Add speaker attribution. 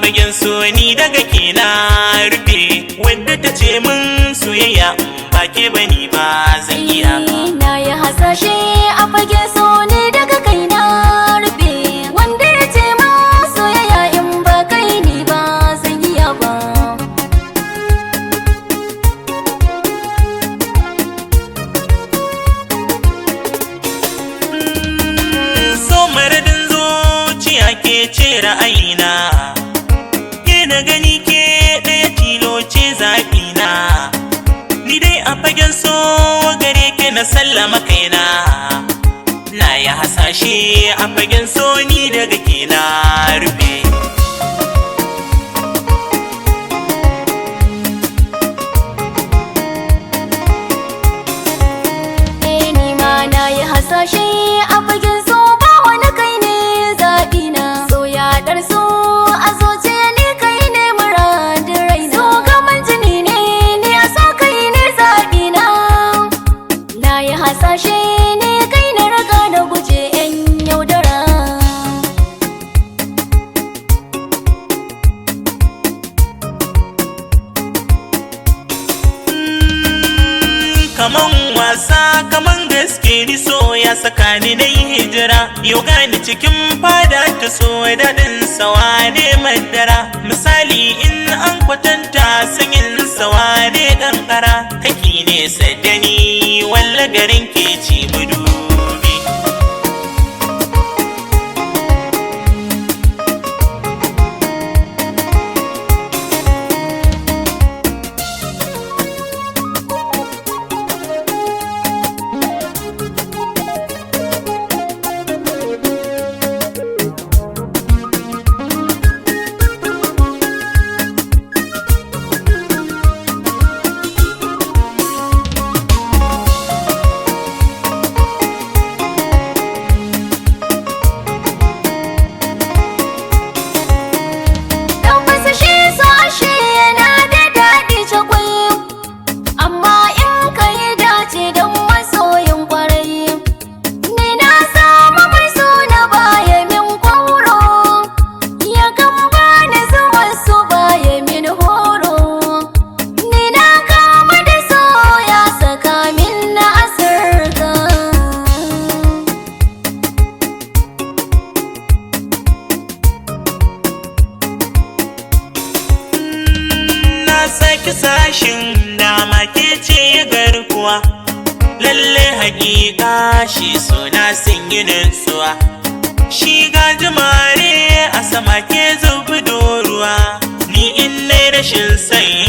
Speaker 1: fagen so ni daga ke na rufe, wadda ta ce min soyayya ba ke bani ba zan iya ba.
Speaker 2: Na yi hasashe a fagen so ne daga kai na rufe, wanda ya ce min soyayya in ba kai ni ba zan iya ba.
Speaker 1: So maradin zuciya ke ce ra'ayina, ke na gani ke ɗaya tilo ce zaɓina, ni dai a fagen so gare ke na sallama kaina. Na yi hasashe a fagen so ni daga ke na rufe.
Speaker 2: Ni ma na yi hasashe a fagen so ba wani kai ne zaɓina. So ya ɗarsu a zuciya ni kai ne muradin raina. So kamar jini ne ni a so kai ne zaɓina. Na yi hasashe ne kai na raga da guje 'yan yaudara.
Speaker 1: Kaman wasa kaman gaske ni so ya saka ni na yi hijira, yau gani cikin fada ta so daɗin sawa ne madara. Misali in an kwatanta sanyin sawa ne ƙanƙara, kaki ne sadani walla garin ke ci budubi. Saki sashin dama ke ce ya garkuwa, lalle hakika shi suna sun yi nutsuwa. Shi gajimare a sama ke zubi ruwa, ni in nai rashin sai